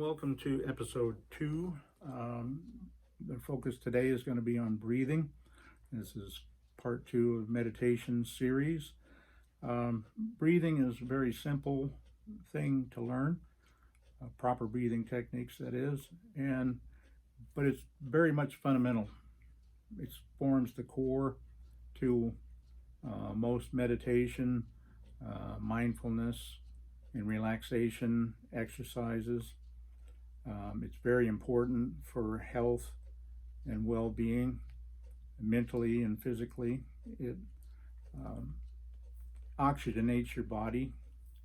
welcome to episode 2. The focus today is going to be on breathing. This is part 2 of meditation series. Breathing is a very simple thing to learn, proper breathing techniques, that is, but it's very much fundamental. It forms the core to most meditation, mindfulness, and relaxation exercises. It's very important for health and well-being, mentally and physically. It oxygenates your body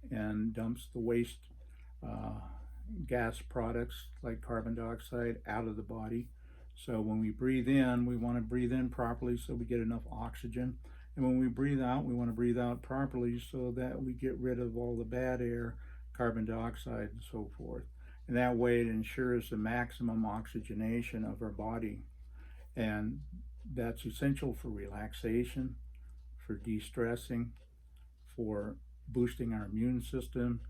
and dumps the waste gas products like carbon dioxide out of the body. So when we breathe in, we want to breathe in properly so we get enough oxygen. And when we breathe out, we want to breathe out properly so that we get rid of all the bad air, carbon dioxide, and so forth. And that way it ensures the maximum oxygenation of our body. And that's essential for relaxation, for de-stressing, for boosting our immune system.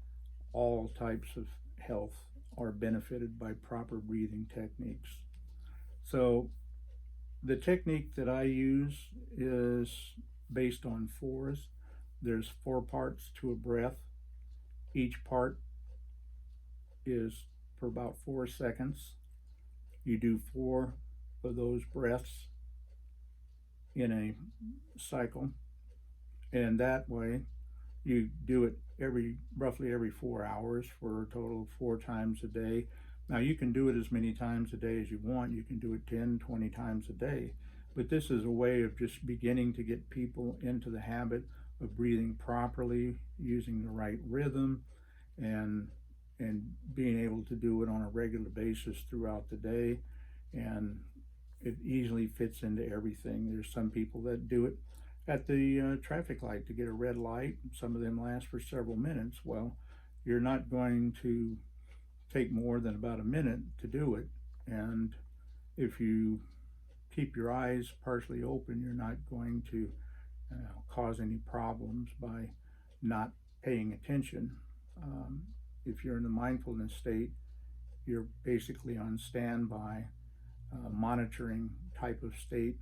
All types of health are benefited by proper breathing techniques. So the technique that I use is based on 4s. There's 4 parts to a breath. Each part is for about 4 seconds. You do 4 of those breaths in a cycle, and that way you do it roughly every 4 hours for a total of 4 times a day. Now you can do it as many times a day as you want. You can do it 10, 20 times a day. But this is a way of just beginning to get people into the habit of breathing properly, using the right rhythm, and being able to do it on a regular basis throughout the day. And it easily fits into everything. There's some people that do it at the traffic light to get a red light. Some of them last for several minutes. Well, you're not going to take more than about a minute to do it. And if you keep your eyes partially open, you're not going to cause any problems by not paying attention. If you're in the mindfulness state, you're basically on standby, monitoring type of state.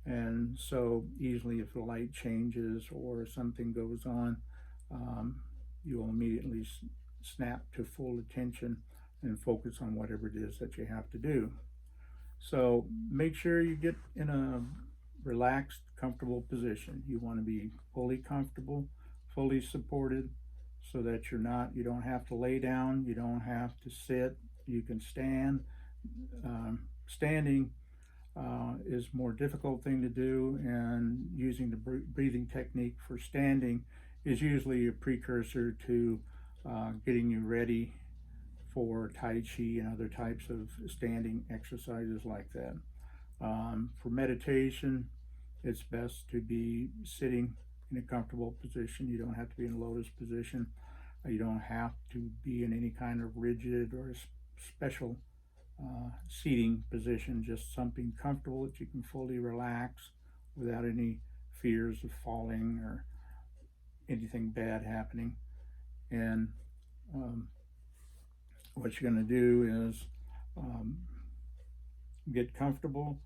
And so easily if the light changes or something goes on, you'll immediately snap to full attention and focus on whatever it is that you have to do. So make sure you get in a relaxed, comfortable position. You want to be fully comfortable, fully supported, so that you don't have to lay down, you don't have to sit, you can stand. Standing is a more difficult thing to do, and using the breathing technique for standing is usually a precursor to getting you ready for Tai Chi and other types of standing exercises like that. For meditation, it's best to be sitting in a comfortable position. You don't have to be in a lotus position. You don't have to be in any kind of rigid or special seating position, just something comfortable that you can fully relax without any fears of falling or anything bad happening. And what you're going to do is get comfortable,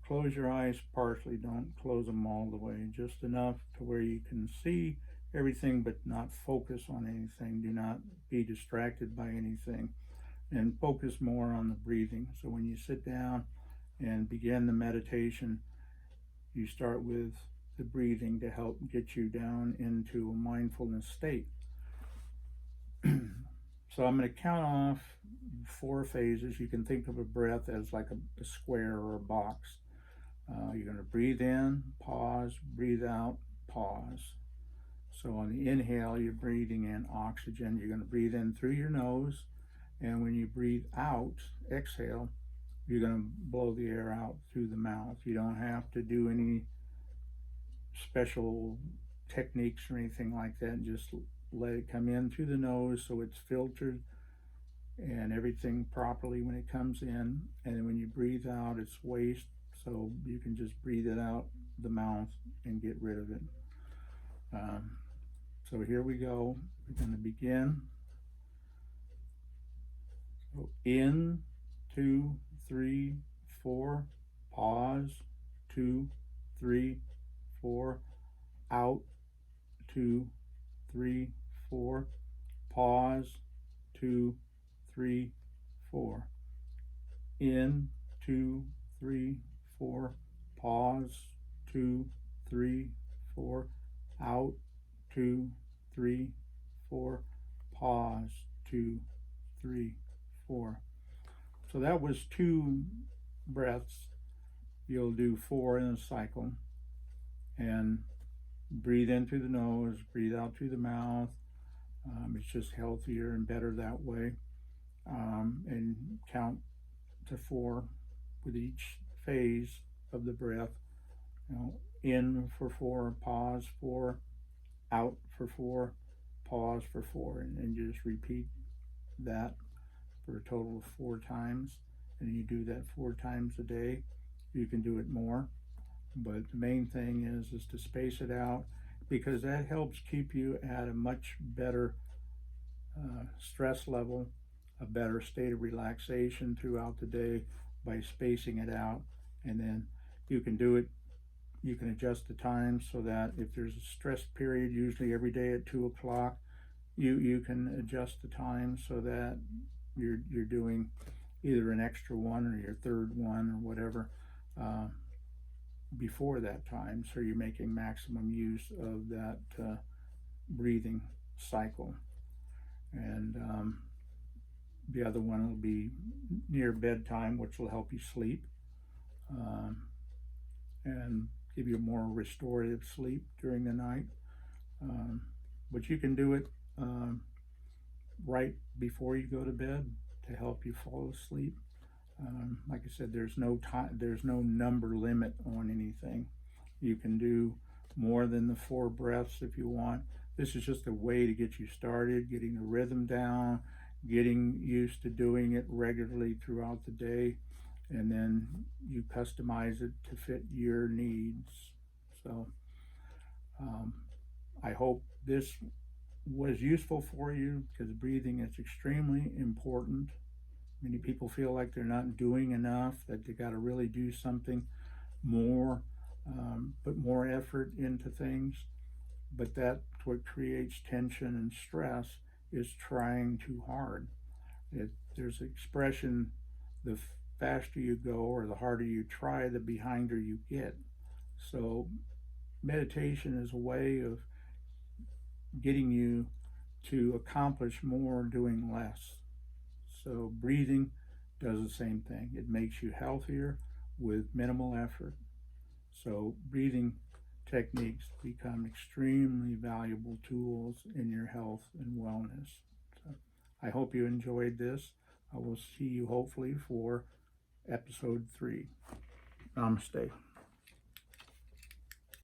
close your eyes partially, don't close them all the way, just enough to where you can see everything but not focus on anything. Do not be distracted by anything, and focus more on the breathing. So when you sit down and begin the meditation, you start with the breathing to help get you down into a mindfulness state. So I'm going to count off 4 phases. You can think of a breath as like a square or a box. You're going to breathe in, pause, breathe out, pause. So on the inhale, you're breathing in oxygen. You're going to breathe in through your nose, and when you breathe out, exhale, you're going to blow the air out through the mouth. You don't have to do any special techniques or anything like that. Just let it come in through the nose so it's filtered and everything properly when it comes in. And then when you breathe out, it's waste, so you can just breathe it out the mouth and get rid of it. So here we go. We're going to begin. So in, 2, 3, 4, pause, 2, 3, 4, out, 2, 3, 4, pause, 2, 3, 4, in, 2, 3, 4, pause, 2, 3, 4, out, 2, 3, 4, pause, 2, 3, 4. So that was 2 breaths. You'll do 4 in a cycle, and breathe in through the nose, breathe out through the mouth. It's just healthier and better that way. And count to 4 with each phase of the breath. In for 4, pause 4, out for 4, pause for 4, and you just repeat that for a total of 4 times. And you do that 4 times a day. You can do it more, but the main thing is to space it out, because that helps keep you at a much better stress level, a better state of relaxation throughout the day by spacing it out. And then you can do it, you can adjust the time so that if there's a stress period, usually every day at 2 o'clock, you can adjust the time so that you're doing either an extra one or your third one or whatever before that time, so you're making maximum use of that breathing cycle. And the other one will be near bedtime, which will help you sleep and give you a more restorative sleep during the night. But you can do it right before you go to bed to help you fall asleep. Like I said, there's no time, there's no number limit on anything. You can do more than the 4 breaths if you want. This is just a way to get you started, getting the rhythm down, getting used to doing it regularly throughout the day, and then you customize it to fit your needs. So I hope this was useful for you, because breathing is extremely important. Many people feel like they're not doing enough, that they got to really do something more, put more effort into things. But that's what creates tension and stress, is trying too hard. There's an expression, the faster you go or the harder you try, the behinder you get. So meditation is a way of getting you to accomplish more doing less. So breathing does the same thing. It makes you healthier with minimal effort. So breathing techniques become extremely valuable tools in your health and wellness. So I hope you enjoyed this. I will see you hopefully for episode 3. Namaste.